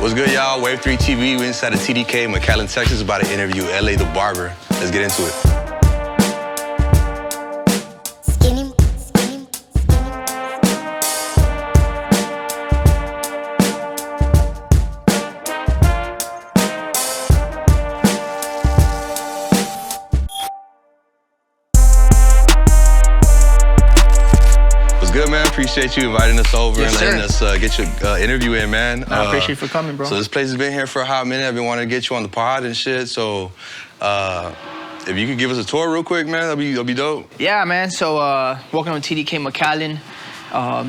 What's good, y'all? Wave 3 TV. We're inside of TDK McAllen, Texas, about to interview L.A.Barber. Let's get into it. Good, man. Appreciate you inviting us over and letting us get your interview in, man. I appreciate you for coming, bro. So this place has been here for a hot minute. I've been wanting to get you on the pod and shit. So if you could give us a tour real quick, man, that'll be dope. Yeah, man. So welcome to TDK McAllen.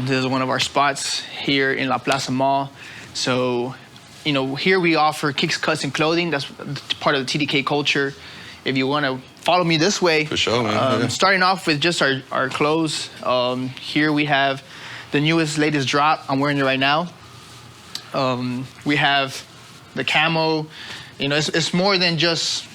This is one of our spots here in La Plaza Mall. So, you know, here we offer kicks, cuts, and clothing. That's part of the TDK culture. If you want to follow me this way. For sure, man. Starting off with just our clothes. Here we have the latest drop. I'm wearing it right now. We have the camo. You know, it's more than just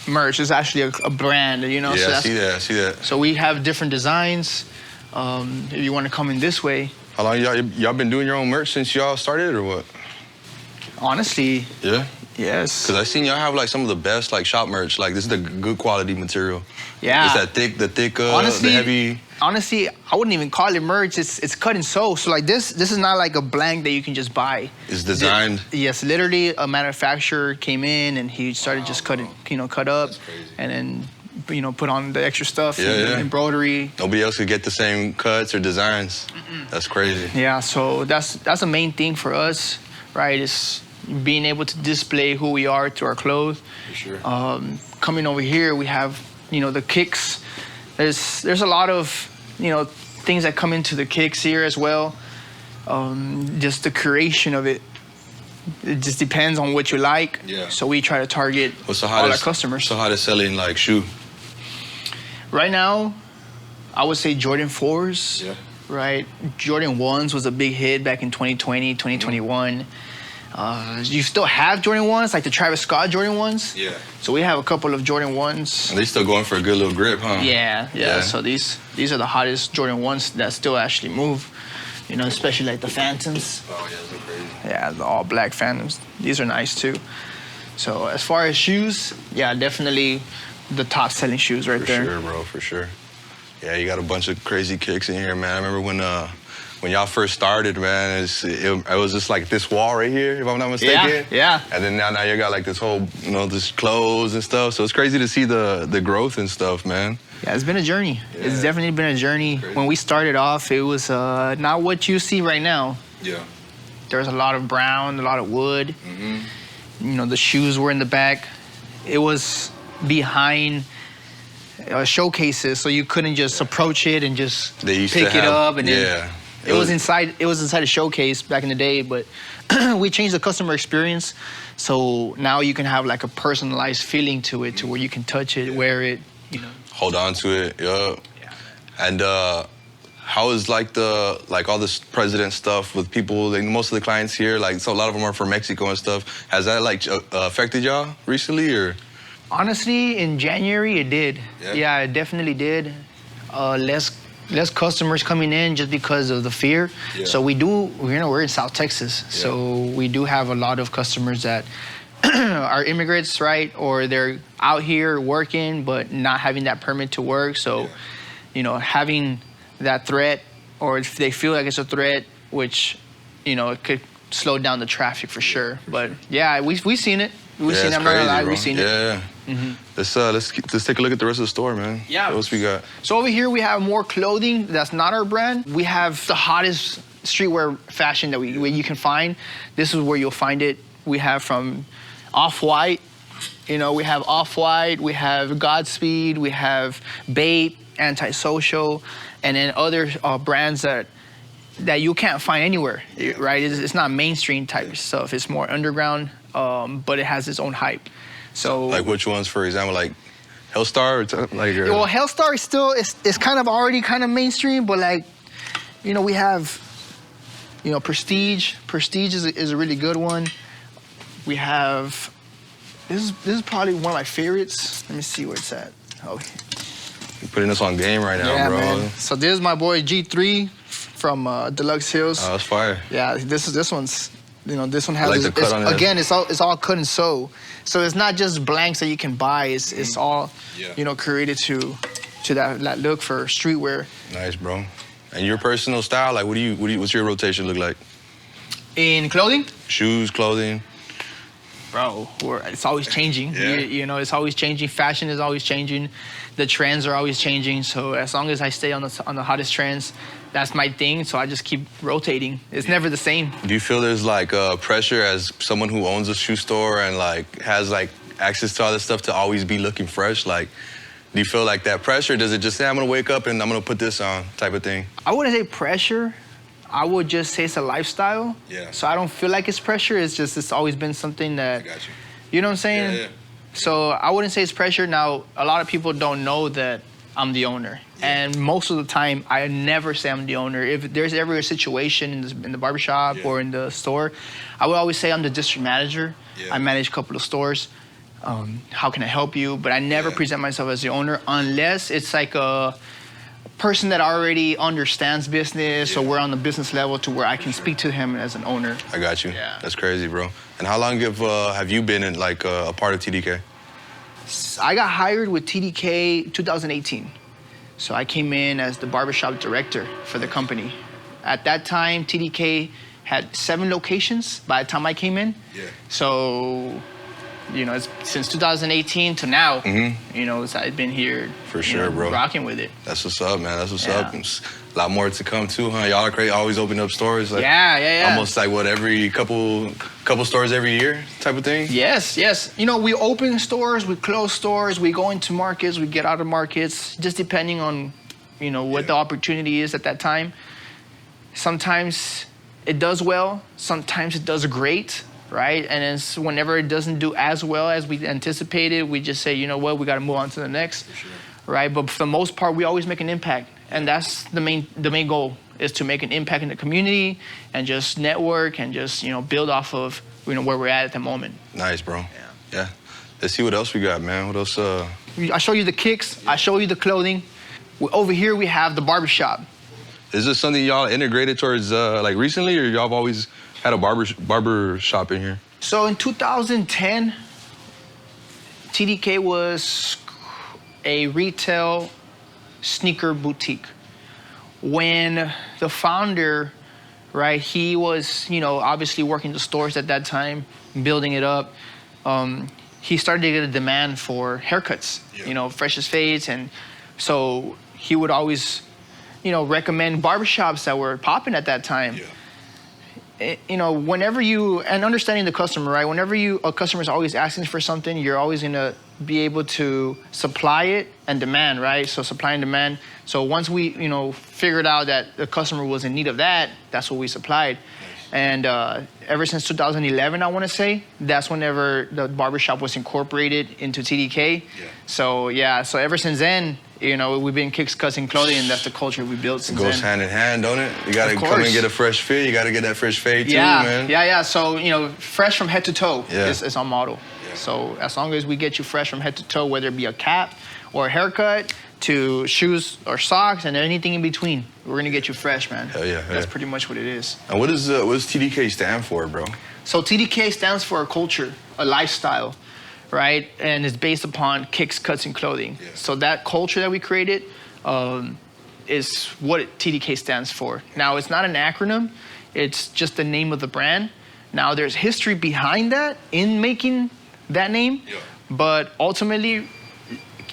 merch. It's actually a brand, you know? Yeah, so I see that. So we have different designs. If you want to come in this way. How long y'all been doing your own merch since y'all started or what? Honestly. Yeah? Yes. Because I seen y'all have like some of the best like shop merch. Like this is the good quality material. Yeah. It's that thick, honestly, the heavy. Honestly, I wouldn't even call it merch. It's cut and sew. So like this is not like a blank that you can just buy. It's designed. Yes, literally a manufacturer came in and he started just cut up, and then put on the extra stuff, embroidery. Nobody else could get the same cuts or designs. That's crazy. Yeah, so that's the main thing for us, right? Is being able to display who we are through our clothes. For sure. Coming over here, we have the kicks. There's a lot of things that come into the kicks here as well. Just the curation of it. It just depends on what you like. Yeah. So we try to target all our customers. So how to selling like shoe? Right now, I would say Jordan 4s. Yeah. Right. Jordan 1s was a big hit back in 2020, 2021. You still have Jordan 1s, like the Travis Scott Jordan 1s. Yeah. So we have a couple of Jordan 1s. And they still going for a good little grip, huh? Yeah. So these are the hottest Jordan 1s that still actually move. Especially like the Phantoms. Oh yeah, those are crazy. Yeah, the all black Phantoms. These are nice too. So as far as shoes, yeah, definitely the top selling shoes right there. For sure, bro, for sure. Yeah, you got a bunch of crazy kicks in here, man. I remember when y'all first started, man, it was just like this wall right here, if I'm not mistaken. Yeah. And then now you got like this whole, this clothes and stuff. So it's crazy to see the growth and stuff, man. Yeah, it's been a journey. Yeah. It's definitely been a journey. Crazy. When we started off, it was not what you see right now. Yeah. There's a lot of brown, a lot of wood. The shoes were in the back. It was behind showcases, so you couldn't just approach it and just pick it up. And then it was inside a showcase back in the day, but we changed the customer experience. So now you can have like a personalized feeling to it, to where you can touch it, wear it, Hold on to it, yeah. And how is like all this president stuff with people, like most of the clients here, like so a lot of them are from Mexico and stuff. Has that like affected y'all recently or? Honestly, in January it did. Yeah, it definitely did. Less customers coming in just because of the fear. Yeah. So we're in South Texas, so we do have a lot of customers that are immigrants, right? Or they're out here working but not having that permit to work. So, having that threat, or if they feel like it's a threat, which, it could slow down the traffic for sure. But yeah, we've seen it. We've seen it. I'm not gonna lie, we've seen it. Yeah. Let's take a look at the rest of the store, man. Yeah. What else we got? So over here we have more clothing that's not our brand. We have the hottest streetwear fashion that you can find. This is where you'll find it. We have from Off-White. We have Off-White. We have Godspeed. We have Bape, Antisocial, and then other brands that you can't find anywhere. Right? It's not mainstream type stuff. It's more underground, but it has its own hype. So like which ones, for example, like Hellstar? Well, Hellstar is still, it's kind of already kind of mainstream, but like, we have, Prestige. Prestige is a really good one. We have, this is probably one of my favorites. Let me see where it's at. Oh. You're putting us on game right now, bro. Man. So this is my boy G3 from Deluxe Hills. Oh, that's fire. Yeah, this this one has like the cut on it. again, it's all cut and sew. So it's not just blanks that you can buy. It's all created to that look for streetwear. Nice, bro. And your personal style, like what's your rotation look like? In clothing? Shoes, clothing. Bro, it's always changing. Yeah. It's always changing. Fashion is always changing. The trends are always changing. So as long as I stay on the hottest trends, that's my thing. So I just keep rotating. It's never the same. Do you feel there's like pressure as someone who owns a shoe store and like has like access to all this stuff to always be looking fresh? Like, do you feel like that pressure? Does it just say I'm gonna wake up and I'm gonna put this on type of thing? I wouldn't say pressure. I would just say it's a lifestyle. Yeah. So I don't feel like it's pressure. It's always been something that. I got you. You know what I'm saying? Yeah. So I wouldn't say it's pressure. Now, a lot of people don't know that I'm the owner. Yeah. And most of the time, I never say I'm the owner. If there's ever a situation in the barbershop or in the store, I would always say I'm the district manager. Yeah. I manage a couple of stores. How can I help you? But I never present myself as the owner unless it's like a person that already understands business or we're on the business level to where I can speak to him as an owner. I got you. Yeah. That's crazy, bro. And how long have you been in like a part of TDK? I got hired with TDK 2018. So I came in as the barbershop director for the company. At that time, TDK had 7 locations by the time I came in. Yeah. So, it's since 2018 to now, I've been here. For sure, bro. Rocking with it. That's what's up, man. That's what's up. It's a lot more to come too, huh? Y'all are great. Always open up stores. Like, almost like every couple stores every year type of thing? Yes. We open stores, we close stores, we go into markets, we get out of markets, just depending on, what the opportunity is at that time. Sometimes it does well, sometimes it does great. Right? And then whenever it doesn't do as well as we anticipated, we just say, you know what, we got to move on to the next. For sure. Right? But for the most part, we always make an impact. And that's the main goal, is to make an impact in the community and just network and just, build off of, where we're at the moment. Nice, bro. Yeah. Let's see what else we got, man. What else? I show you the kicks. I show you the clothing. Over here, we have the barbershop. Is this something y'all integrated towards like recently, or y'all have always had a barber shop in here? So in 2010, TDK was a retail sneaker boutique. When the founder, right, he was, obviously working the stores at that time, building it up. He started to get a demand for haircuts, freshest fades. And so he would always, recommend barbershops that were popping at that time. Yeah. Whenever and understanding the customer, right? Whenever a customer is always asking for something, you're always gonna be able to supply it and demand, right? So supply and demand. So once we, figured out that the customer was in need of that, that's what we supplied. Nice. And ever since 2011, I want to say, that's whenever the barbershop was incorporated into TDK. Yeah. So ever since then, we've been kicks, cuts, and clothing, and that's the culture we built since then. It goes hand in hand, don't it? You gotta come and get a fresh fit. You gotta get that fresh fade too, man. Yeah. So, fresh from head to toe is our motto. Yeah. So as long as we get you fresh from head to toe, whether it be a cap or a haircut, to shoes or socks and anything in between, we're gonna get you fresh, man. Hell yeah. That's pretty much what it is. And what does TDK stand for, bro? So TDK stands for a culture, a lifestyle, right? And it's based upon kicks, cuts, and clothing. Yeah. So that culture that we created is what TDK stands for. Now, it's not an acronym. It's just the name of the brand. Now, there's history behind that in making that name, but ultimately,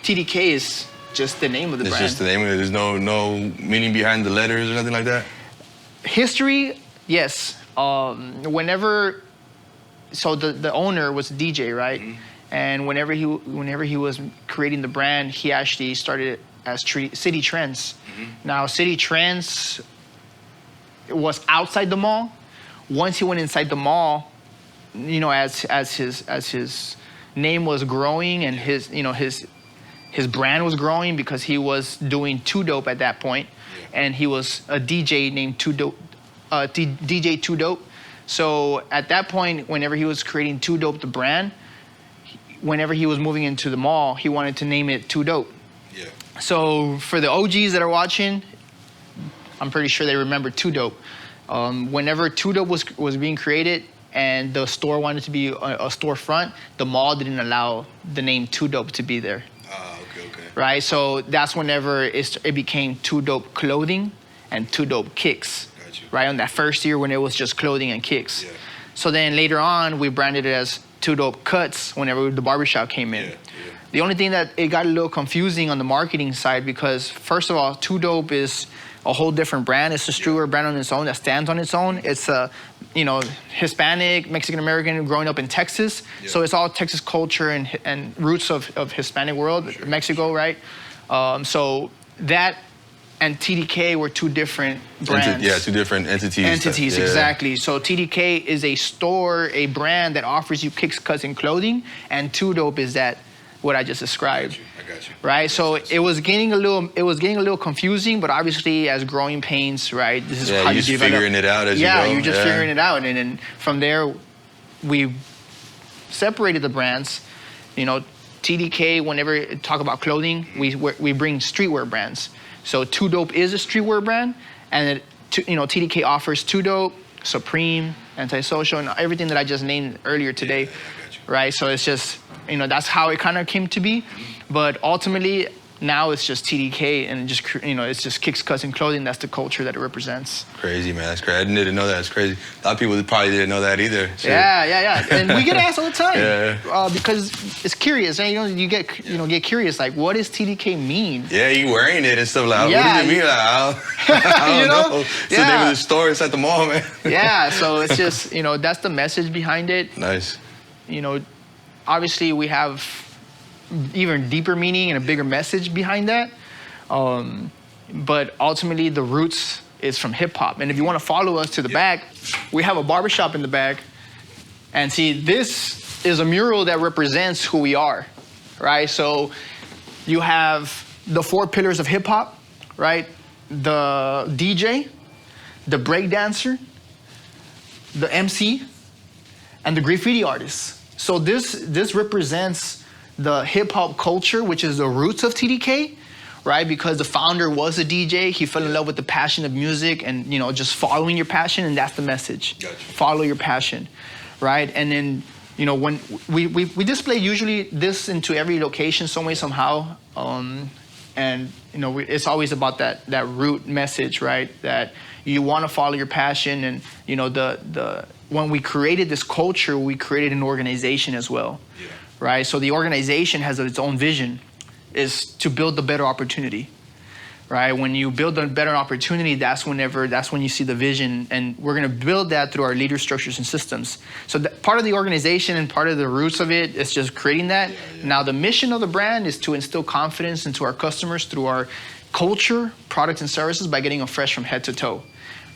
TDK is just the name of the brand. It's just the name of it. There's no meaning behind the letters or nothing like that? History, yes. Whenever, so the owner was a DJ, right? Mm-hmm. And whenever he was creating the brand, he actually started as City Trends. Mm-hmm. Now, City Trends was outside the mall. Once he went inside the mall, as his name was growing and his brand was growing, because he was doing Too Dope at that point, and he was a DJ named Too Dope, DJ Too Dope. So at that point, whenever he was creating Too Dope, the brand, whenever he was moving into the mall, he wanted to name it Too Dope. Yeah. So for the OGs that are watching, I'm pretty sure they remember Too Dope. Whenever Too Dope was being created, and the store wanted to be a storefront, the mall didn't allow the name Too Dope to be there. Okay. Right, so that's whenever it became Too Dope Clothing and Too Dope Kicks. Right, on that first year when it was just clothing and kicks. Yeah. So then later on, we branded it as Too Dope Cuts whenever the barbershop came in. The only thing that it got a little confusing on the marketing side because first of all, Too Dope is a whole different brand. It's a streetwear brand on its own that stands on its own. It's a, Hispanic, Mexican American growing up in Texas. So it's all Texas culture and roots of Hispanic world, Mexico, right? So that and TDK were two different brands. Two different entities. Entities, exactly. So TDK is a store, a brand that offers you kicks, cuts, and clothing, and Too Dope is that what I just described. I got you. Right. So it was getting a little confusing, but obviously as growing pains, right? This is how you just figuring it out as you go. Yeah, you're just figuring it out, and then from there, we separated the brands. TDK. Whenever we talk about clothing, we bring streetwear brands. So Too Dope is a streetwear brand, and TDK offers Too Dope, Supreme, Antisocial, and everything that I just named earlier today. Yeah, I got you. Right. So it's just that's how it kind of came to be, but ultimately now it's just TDK and it's just kicks, cuts, and clothing. That's the culture that it represents. Crazy, man. That's crazy. I didn't know that. It's crazy. A lot of people probably didn't know that either. Shit. Yeah. And we get asked all the time because it's curious. And you get curious, like, what does TDK mean? Yeah, you wearing it and stuff like, what does it mean? Like, I don't know. It's the name of the store. It's at the mall, man. Yeah. So it's just that's the message behind it. Nice. Obviously we have even deeper meaning and a bigger message behind that. But ultimately the roots is from hip hop. And if you want to follow us to the back, we have a barbershop in the back. And see, this is a mural that represents who we are, right? So you have the 4 pillars of hip hop, right? The DJ, the break dancer, the MC, and the graffiti artist. So this represents the hip hop culture, which is the roots of TDK, right? Because the founder was a DJ. He fell in love with the passion of music and, just following your passion. And that's the message. Gotcha. Follow your passion, right? And then, when we display usually this into every location some way, somehow. And, it's always about that root message, right? That you want to follow your passion. And, when we created this culture, we created an organization as well. Yeah. Right? So the organization has its own vision, is to build the better opportunity, right? When you build a better opportunity, that's when you see the vision, and we're going to build that through our leader structures and systems. So part of the organization and part of the roots of it is just creating that. Now the mission of the brand is to instill confidence into our customers through our culture, products, and services by getting them fresh from head to toe.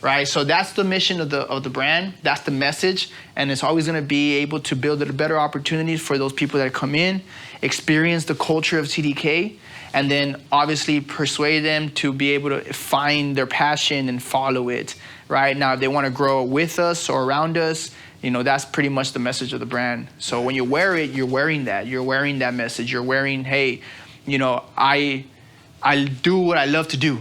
Right, so that's the mission of the brand. That's the message, and it's always going to be able to build a better opportunity for those people that come in, experience the culture of TDK, and then obviously persuade them to be able to find their passion and follow it. Right now, if they want to grow with us or around us, that's pretty much the message of the brand. So when you wear it, you're wearing that. You're wearing that message. You're wearing, hey, I do what I love to do,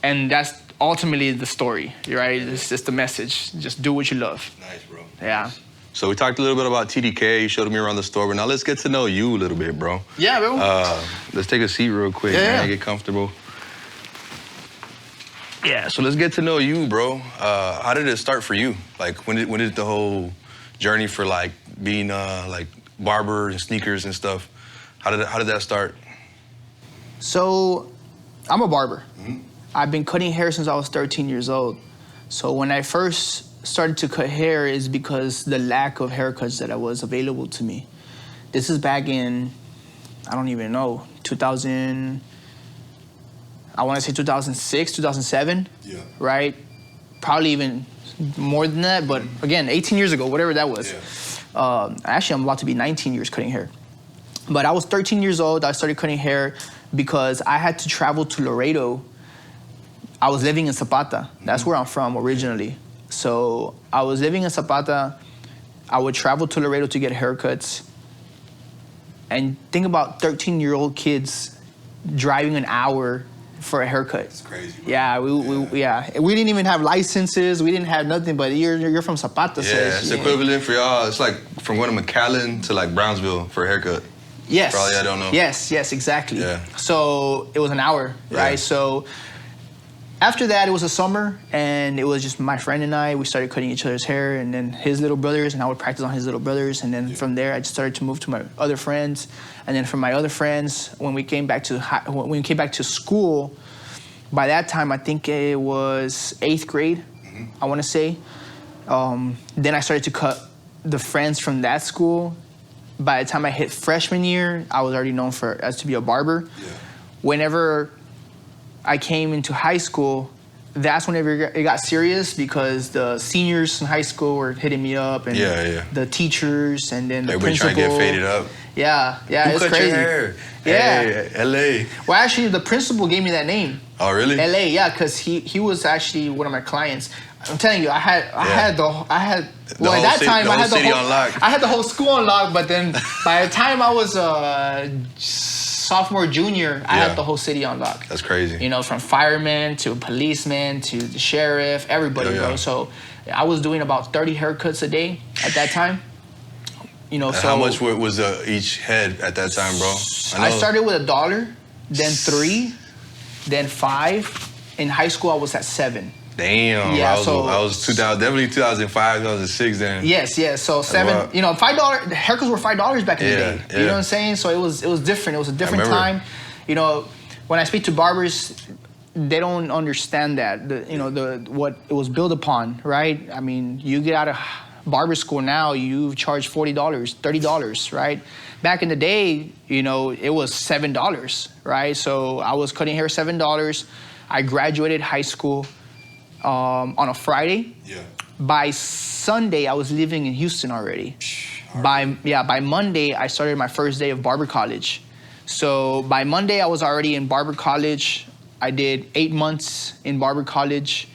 and that's ultimately the story, right? It's just the message. Just do what you love. Nice, bro. Yeah. Nice. So we talked a little bit about TDK. You showed me around the store, but now let's get to know you a little bit, bro. Yeah, bro. Let's take a seat real quick, man. Get comfortable. Yeah, so let's get to know you, bro. How did it start for you? Like, when did the whole journey for like being like barber and sneakers and stuff? How did that start? So, I'm a barber. Mm-hmm. I've been cutting hair since I was 13 years old. So when I first started to cut hair is because the lack of haircuts that was available to me. This is back in, I don't even know, 2000, I want to say 2006, 2007, right? Probably even more than that, but again, 18 years ago, whatever that was. Yeah. Actually, I'm about to be 19 years cutting hair. But I was 13 years old, I started cutting hair because I had to travel to Laredo. I was living in Zapata. That's where I'm from originally. So I was living in Zapata. I would travel to Laredo to get haircuts. And think about 13-year-old kids driving an hour for a haircut. It's crazy. Bro. Yeah, we didn't even have licenses. We didn't have nothing. But you're from Zapata. Yeah, so it's equivalent for y'all. It's like from going to McAllen to like Brownsville for a haircut. Yes. Probably I don't know. Yes, exactly. Yeah. So it was an hour, right? Yeah. So after that, it was a summer, and it was just my friend and I. We started cutting each other's hair, and then his little brothers, and I would practice on his little brothers. And then from there, I just started to move to my other friends. And then from my other friends, when we came back to school, by that time, I think it was 8th grade, I want to say. Then I started to cut the friends from that school. By the time I hit freshman year, I was already known as to be a barber. Yeah. Whenever I came into high school, that's whenever it got serious, because the seniors in high school were hitting me up, and the teachers, and then the principal. Everybody trying to get faded up. Yeah, Who it's cut crazy. Your hair? Yeah, hey, L.A. Well, actually, the principal gave me that name. Oh, really? L.A. Yeah, because he was actually one of my clients. I'm telling you, I had the whole school on lock. But then by the time I was sophomore, junior, I had the whole city on lock. That's crazy. You know, from firemen to policemen to the sheriff, everybody, bro. So I was doing about 30 haircuts a day at that time. You know, so how much was each head at that time, bro? I started with $1, then $3, then $5. In high school, I was at $7. Damn, yeah, I was definitely 2005, 2006 then. Yes. So $7, you know, $5 haircuts were $5 back in the day. Yeah. You know what I'm saying? So it was different. It was a different time. You know, when I speak to barbers, they don't understand that what it was built upon, right? I mean, you get out of barber school now, you charge $40, $30, right? Back in the day, you know, it was $7, right? So I was cutting hair $7. I graduated high school on a Friday. Yeah. By Sunday, I was living in Houston already. By Monday, I started my first day of barber college. So by Monday, I was already in barber college. I did 8 months in barber college,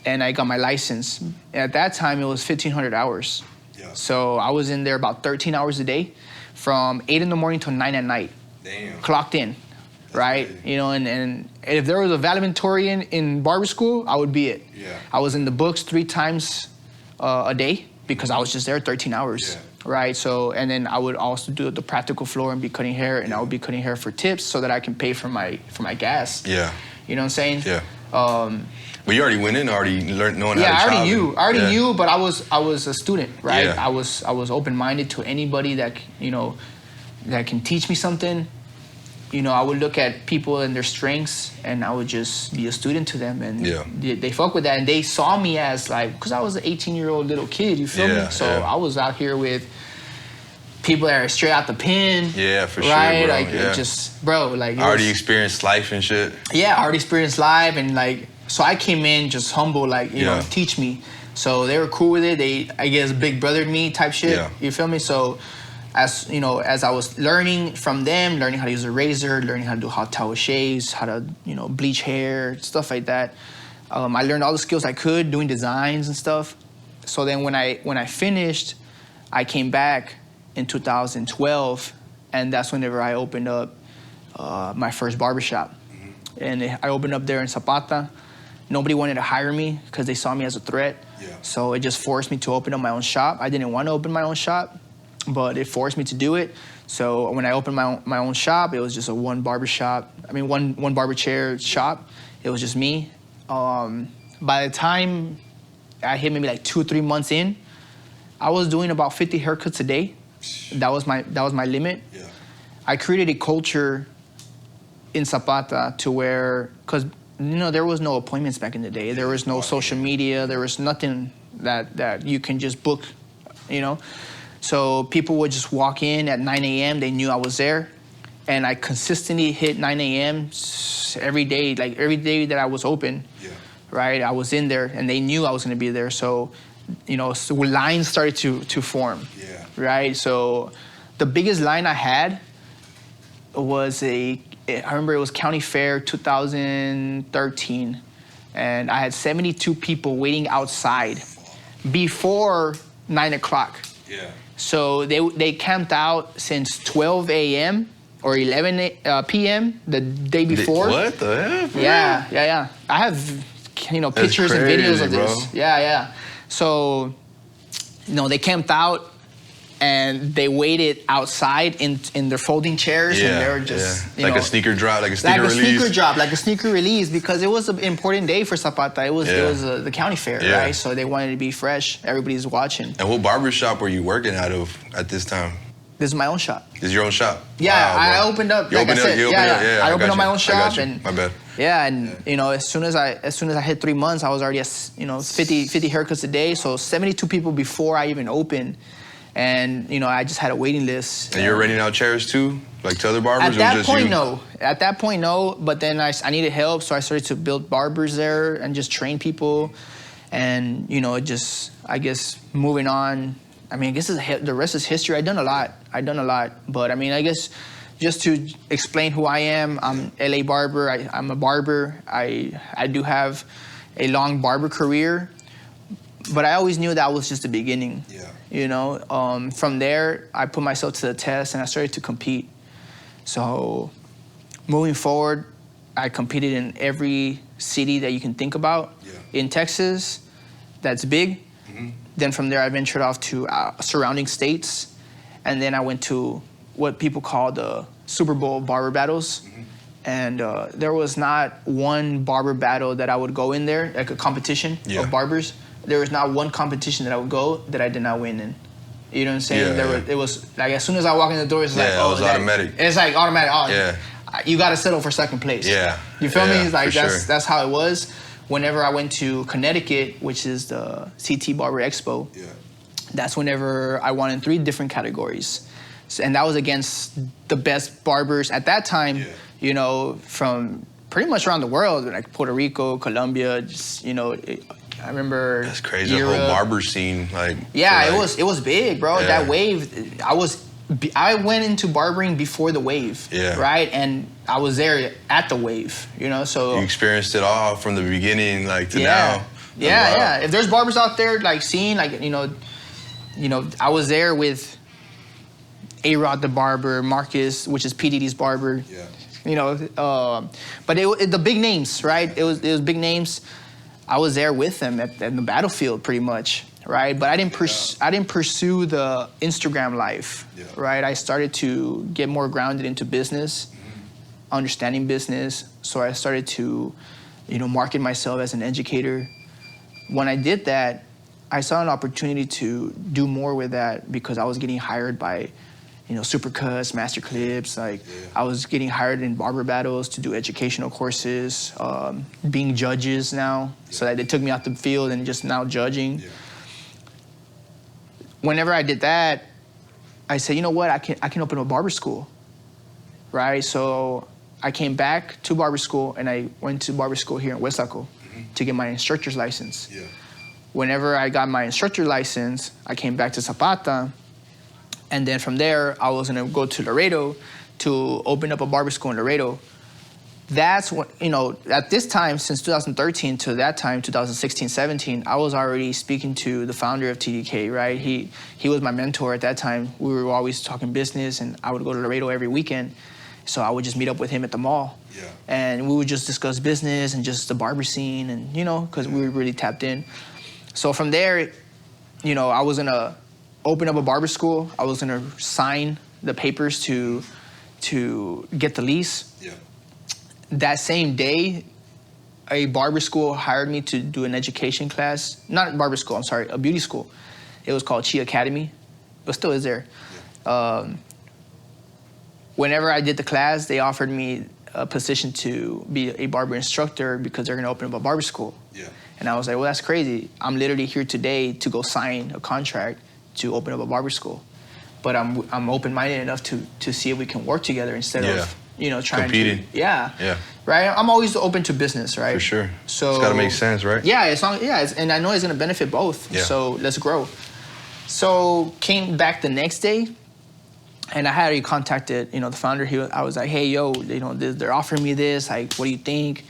and I got my license. At that time, it was 1,500 hours. Yeah. So I was in there about 13 hours a day, from 8 in the morning till 9 at night. Damn. Clocked in. Right, you know, and if there was a valedictorian in barber school, I would be it. Yeah. I was in the books 3 times a day because I was just there 13 hours. Yeah. Right, so and then I would also do the practical floor and be cutting hair, and I would be cutting hair for tips so that I can pay for my gas. Yeah. You know what I'm saying? Yeah. But you already went in, already knowing how to I already chop. knew, but I was a student, right? Yeah. I was open-minded to anybody that that can teach me something. You know, I would look at people and their strengths, and I would just be a student to them, and they fuck with that, and they saw me as like, because I was an 18-year-old little kid, you feel me? So I was out here with people that are straight out the pen. Yeah, for sure, right? bro. Like, it just, bro, like. I already experienced life and shit. Yeah, I already experienced life, and like, so I came in just humble, like, you know, teach me. So they were cool with it. They, I guess, big brothered me type shit. Yeah. You feel me? So. As you know, as I was learning from them, learning how to use a razor, learning how to do hot towel shaves, how to bleach hair, stuff like that. I learned all the skills I could doing designs and stuff. So then when I finished, I came back in 2012, and that's whenever I opened up my first barbershop. Mm-hmm. And I opened up there in Zapata. Nobody wanted to hire me because they saw me as a threat. Yeah. So it just forced me to open up my own shop. I didn't want to open my own shop, but it forced me to do it. So when I opened my own shop, it was just one barber chair shop. It was just me. By the time I hit maybe like 2 or 3 months in, I was doing about 50 haircuts a day. That was my limit. Yeah. I created a culture in Zapata to where, because there was no appointments back in the day. There was no social media. There was nothing that you can just book, So people would just walk in at 9 a.m. They knew I was there. And I consistently hit 9 a.m. every day, like every day that I was open, right? I was in there, and they knew I was going to be there. So, so lines started to form, right? So the biggest line I had was I remember it was County Fair 2013. And I had 72 people waiting outside before 9 o'clock. Yeah. So they camped out since 12 a.m. or 11 p.m. the day before. What the hell? Yeah. I have, pictures and videos of this. Bro. Yeah. So, they camped out and they waited outside in their folding chairs, and they were just like a sneaker drop, like a sneaker release. Like a sneaker release, because it was an important day for Zapata. It was the county fair, right? So they wanted to be fresh. Everybody's watching. And what barbershop were you working out of at this time? This is my own shop. This is your own shop? Yeah, wow, I opened up. I opened up my own shop, and my bad. Yeah, and as soon as I hit 3 months, I was already at 50 haircuts a day. So 72 people before I even opened, and I just had a waiting list. And you were renting out chairs too, like to other barbers? At that point, no. At that point, no. But then I needed help, so I started to build barbers there and just train people, and I guess moving on. I mean, I guess the rest is history. I've done a lot. But I mean, I guess just to explain who I am, I'm L.A.Barber. I'm a barber. I do have a long barber career, but I always knew that was just the beginning. Yeah. From there, I put myself to the test and I started to compete. So moving forward, I competed in every city that you can think about. Yeah. In Texas, that's big. Mm-hmm. Then from there, I ventured off to surrounding states. And then I went to what people call the Super Bowl barber battles. Mm-hmm. And there was not one barber battle that I would go in there, like a competition of barbers. There was not one competition that I would go that I did not win in. You know what I'm saying? It was like, as soon as I walk in the door, it's like, it was automatic. It's like automatic. You got to settle for second place. Yeah. You feel me? It's like, that's that's how it was. Whenever I went to Connecticut, which is the CT Barber Expo, that's whenever I won in 3 different categories. And that was against the best barbers at that time, from pretty much around the world, like Puerto Rico, Colombia, I remember. That's crazy. Europe. The whole barber scene, it was big, bro. Yeah. That wave, I went into barbering before the wave, right? And I was there at the wave, so. You experienced it all from the beginning, to now. Yeah. If there's barbers out there, seeing, I was there with A-Rod the barber, Marcus, which is P. Diddy's barber. Yeah. But the big names, right? It was big names. I was there with them at the battlefield, pretty much. Right, but I didn't pursue the Instagram life. Right, I started to get more grounded into business, understanding business. So I started to, market myself as an educator. When I did that, I saw an opportunity to do more with that because I was getting hired by, Supercuts, Master Clips. I was getting hired in barber battles to do educational courses, being judges now. So that they took me out the field and just now judging. Whenever I did that, I said, you know what, I can open a barber school, right? So I came back to barber school, and I went to barber school here in Westlaco to get my instructor's license. Yeah. Whenever I got my instructor license, I came back to Zapata, and then from there, I was gonna go to Laredo to open up a barber school in Laredo. That's what, at this time, since 2013 to that time, 2016, 17, I was already speaking to the founder of TDK, right? He was my mentor at that time. We were always talking business, and I would go to Laredo every weekend. So I would just meet up with him at the mall. Yeah. And we would just discuss business and just the barber scene, and, because we were really tapped in. So from there, I was gonna open up a barber school. I was gonna sign the papers to get the lease. Yeah. That same day, a barber school hired me to do an education class. Not a barber school, I'm sorry, a beauty school. It was called Chi Academy, but still is there. Yeah. Whenever I did the class, they offered me a position to be a barber instructor because they're gonna open up a barber school. Yeah. And I was like, well, that's crazy. I'm literally here today to go sign a contract to open up a barber school. But I'm open-minded enough to see if we can work together instead of trying competing. Right. I'm always open to business, right? For sure. So it's got to make sense, right? And I know it's gonna benefit both. Yeah. So let's grow. So came back the next day, and I had already contacted the founder. I was like, hey, yo, they're offering me this. Like, what do you think?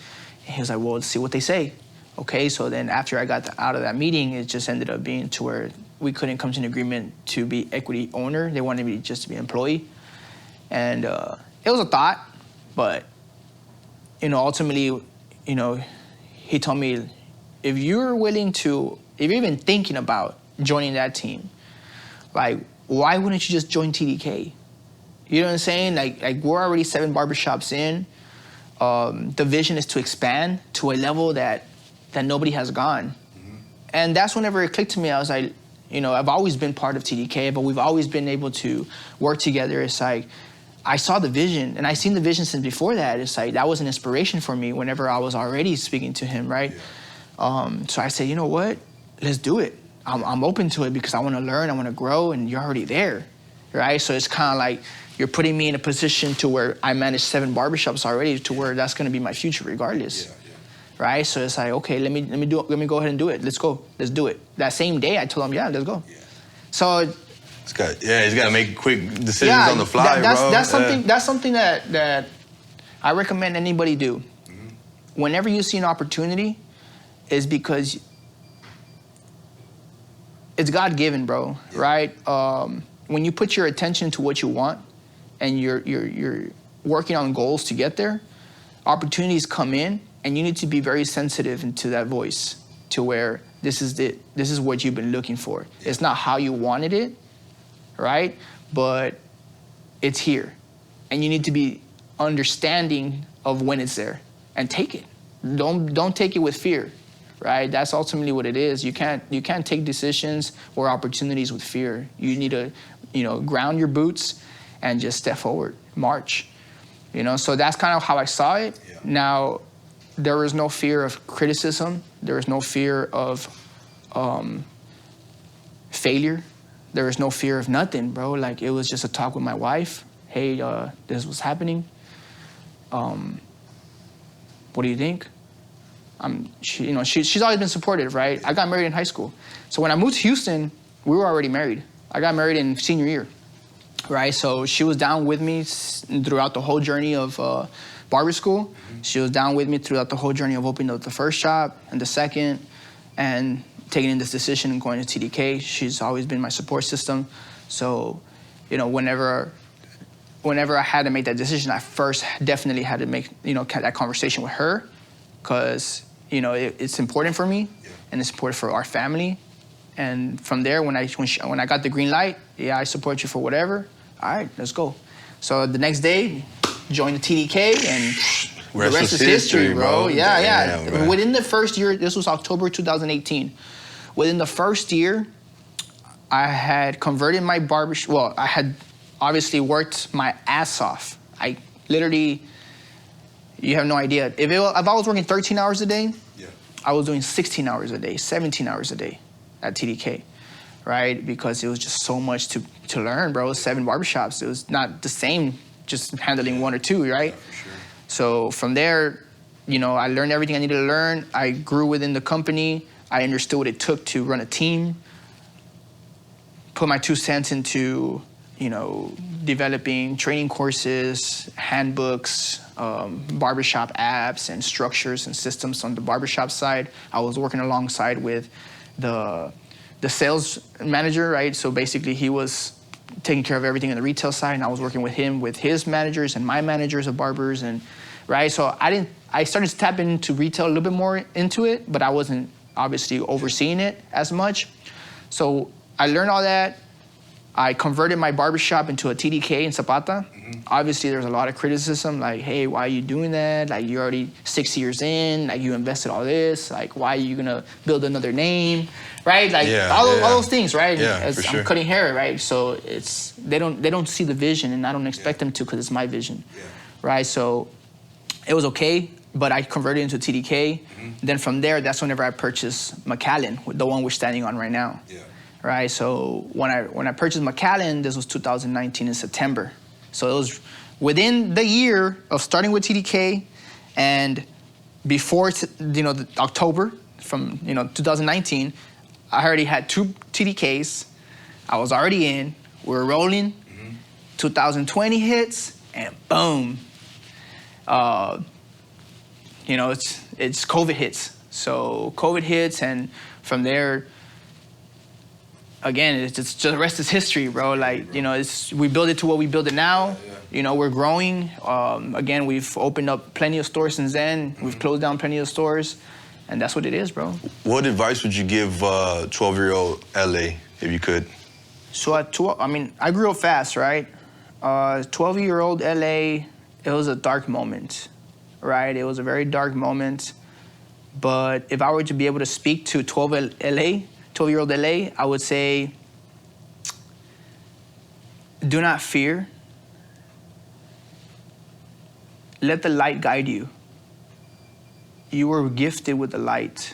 And he was like, well, let's see what they say. Okay. So then after I got out of that meeting, it just ended up being to where we couldn't come to an agreement to be equity owner. They wanted me just to be an employee. And it was a thought, but, ultimately, he told me, if you're even thinking about joining that team, like, why wouldn't you just join TDK? You know what I'm saying? Like we're already 7 barbershops in. The vision is to expand to a level that nobody has gone. Mm-hmm. And that's whenever it clicked to me. I was like, I've always been part of TDK, but we've always been able to work together. It's like, I saw the vision, and I seen the vision since before that. It's like, that was an inspiration for me whenever I was already speaking to him, right? Yeah. So I said, you know what? Let's do it. I'm open to it because I want to learn, I want to grow, and you're already there, right? So it's kind of like, you're putting me in a position to where I manage 7 barbershops already, to where that's going to be my future regardless. Yeah. Right? So it's like, okay, let me go ahead and do it. Let's go. Let's do it. That same day, I told him, yeah, let's go. Yeah. So he's got to make quick decisions on the fly, bro. That's something that I recommend anybody do. Mm-hmm. Whenever you see an opportunity, is because it's God-given, bro. Yeah. Right? When you put your attention to what you want, and you're working on goals to get there, opportunities come in, and you need to be very sensitive into that voice, to where this is what you've been looking for. Yeah. It's not how you wanted it, right? But it's here, and you need to be understanding of when it's there, and take it. Don't take it with fear, right? That's ultimately what it is. You can't take decisions or opportunities with fear. You need to, ground your boots and just step forward, march. So that's kind of how I saw it. Yeah. Now, there is no fear of criticism. There is no fear of failure. There is no fear of nothing, bro. Like, it was just a talk with my wife. Hey, this was happening. What do you think? She's always been supportive, right? I got married in high school. So when I moved to Houston, we were already married. I got married in senior year. Right, so she was down with me throughout the whole journey of barber school. Mm-hmm. She was down with me throughout the whole journey of opening up the first shop and the second, and taking in this decision and going to TDK. She's always been my support system. So, whenever I had to make that decision, I first definitely had to make that conversation with her, because it's important for me, yeah. And it's important for our family. And from there, when I got the green light, yeah, I support you for whatever. All right, let's go. So the next day, joined the TDK, and the rest is history, bro. Yeah. Damn, within the first year, this was October 2018. Within the first year, I had converted my barbershop. Well, I had obviously worked my ass off. I literally, you have no idea. If I was working 13 hours a day, yeah. I was doing 16 hours a day, 17 hours a day at TDK, right? Because it was just so much to learn, bro. 7 barbershops. It was not the same just handling 1 or 2, right? Yeah, for sure. So from there, I learned everything I needed to learn. I grew within the company. I understood what it took to run a team, put my 2 cents into, developing training courses, handbooks, barbershop apps and structures and systems on the barbershop side. I was working alongside with the sales manager, right? So basically he was taking care of everything on the retail side, and I was working with him with his managers and my managers of barbers, and right? So I started to tap into retail a little bit more into it, but I wasn't obviously overseeing it as much. So I learned all that. I converted my barbershop into a TDK in Zapata. Mm-hmm. Obviously, there's a lot of criticism, like, hey, why are you doing that? Like, you're already 6 years in, like, you invested all this, like, why are you gonna build another name, right? Like, all those things, right? Yeah, for sure. I'm cutting hair, right? So they don't see the vision, and I don't expect them to, because it's my vision, right? So it was okay, but I converted into TDK. Mm-hmm. Then from there, that's whenever I purchased McAllen, the one we're standing on right now. Yeah. Right, so when I purchased McAllen, this was 2019 in September. So it was within the year of starting with TDK, and before October from 2019, I already had 2 TDKs. I was already in. We were rolling. Mm-hmm. 2020 hits, and boom. It's COVID hits. So COVID hits, and from there, again, it's just the rest is history, bro. Like, we build it to what we build it now. You know, we're growing. Again, we've opened up plenty of stores since then. We've closed down plenty of stores, and that's what it is, bro. What advice would you give 12-year-old LA, if you could? So at 12, I mean, I grew up fast, right? 12-year-old LA, it was a dark moment, right? It was a very dark moment. But if I were to be able to speak to 12-year-old LA, I would say, do not fear. Let the light guide you. You were gifted with the light,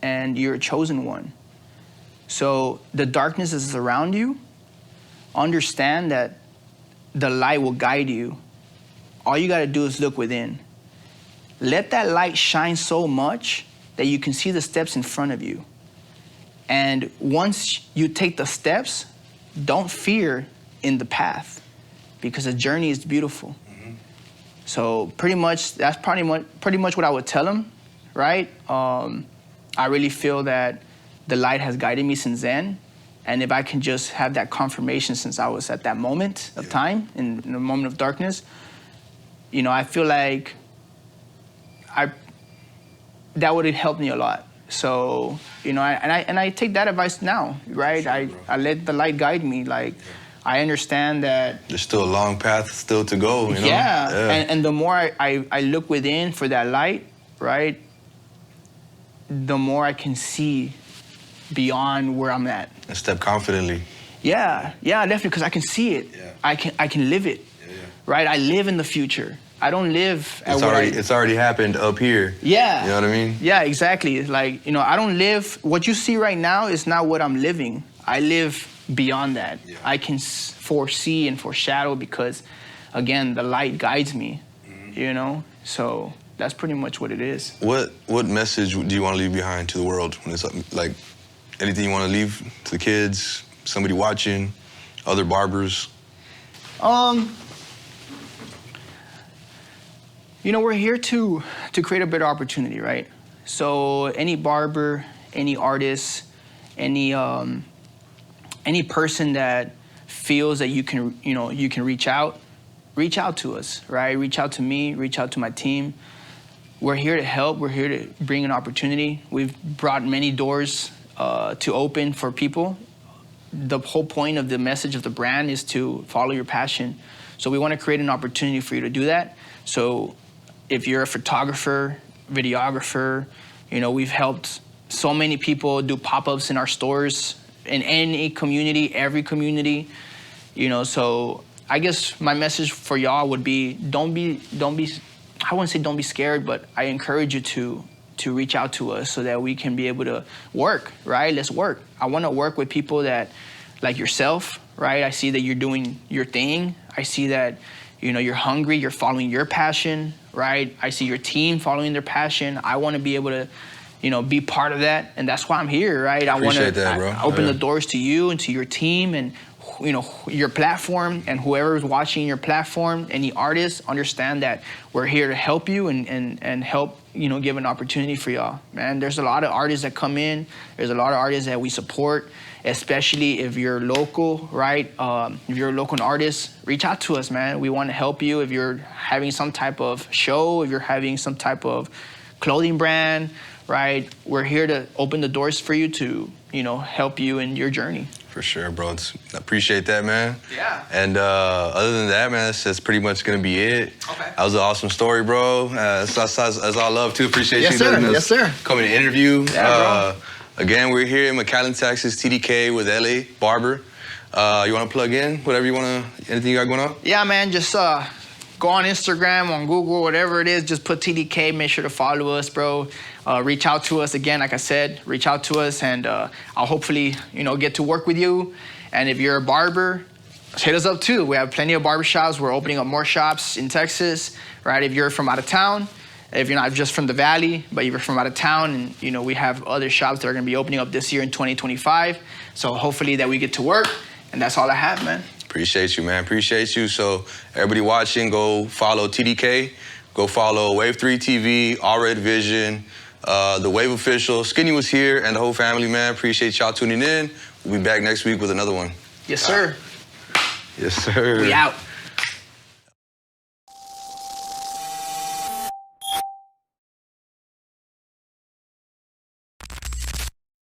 and you're a chosen one. So the darkness is around you. Understand that the light will guide you. All you gotta do is look within. Let that light shine so much that you can see the steps in front of you. And once you take the steps, don't fear in the path, because the journey is beautiful. So pretty much, that's pretty much what I would tell them, right? I really feel that the light has guided me since then. And if I can just have that confirmation since I was at that moment of time, in the moment of darkness, you know, I feel like that would have helped me a lot. So, you know, and I take that advice now, right? Sure, I let the light guide me. Like, I understand that there's still a long path still to go, you know? Yeah. And the more I look within for that light, right, the more I can see beyond where I'm at. And step confidently. Yeah, definitely, because I can see it. Yeah. I can live it, right? I live in the future. I don't live at it's already happened up here. Yeah. You know what I mean? Yeah, exactly. It's like, you know, I don't live, what you see right now is not what I'm living. I live beyond that. Yeah. I can foresee and foreshadow because, again, the light guides me, you know? So that's pretty much what it is. What message do you want to leave behind to the world when it's like anything you want to leave to the kids, somebody watching, other barbers? You know, we're here to create a better opportunity, right? So any barber, any artist, any person that feels that you can reach out to us, right? Reach out to me, reach out to my team. We're here to help. We're here to bring an opportunity. We've brought many doors to open for people. The whole point of the message of the brand is to follow your passion. So we want to create an opportunity for you to do that. So if you're a photographer, videographer, you know, we've helped so many people do pop-ups in our stores, in any community, every community, you know. So I guess my message for y'all would be, don't be, I wouldn't say don't be scared, but I encourage you to reach out to us so that we can be able to work, right? Let's work. I want to work with people that, like yourself, right? I see that you're doing your thing. I see that, you know, you're hungry, you're following your passion, right? I see your team following their passion. I want to be able to, you know, be part of that, and that's why I'm here, right? I want to open the doors to you and to your team and, you know, your platform, and whoever is watching your platform, any artists, understand that we're here to help you and help, you know, give an opportunity for y'all, man. There's a lot of artists that come in. There's a lot of artists that we support, especially if you're local, right? If you're a local artist, reach out to us, man. We want to help you. If you're having some type of show, if you're having some type of clothing brand, right? We're here to open the doors for you to, you know, help you in your journey. For sure, bro. I appreciate that, man. Yeah. And other than that, man, that's pretty much gonna be it. Okay. That was an awesome story, bro. That's all love too. Appreciate you doing this. Yes, sir. Coming to interview. Yeah, bro. Again, we're here in McAllen, Texas, TDK with L.A.Barber. You want to plug in? Whatever you want to, anything you got going on? Yeah, man, just go on Instagram, on Google, whatever it is, just put TDK, make sure to follow us, bro. Reach out to us, again, like I said, reach out to us, and I'll hopefully, you know, get to work with you. And if you're a barber, hit us up too. We have plenty of barbershops. We're opening up more shops in Texas, right? If you're from out of town, if you're not just from the Valley, but you're from out of town, and, you know, we have other shops that are going to be opening up this year in 2025. So hopefully that we get to work, and that's all I have, man. Appreciate you, man. Appreciate you. So everybody watching, go follow TDK. Go follow Wave 3 TV, All Red Vision, The Wave Official. Skinny was here and the whole family, man. Appreciate y'all tuning in. We'll be back next week with another one. Yes, sir. Yes, sir. We out.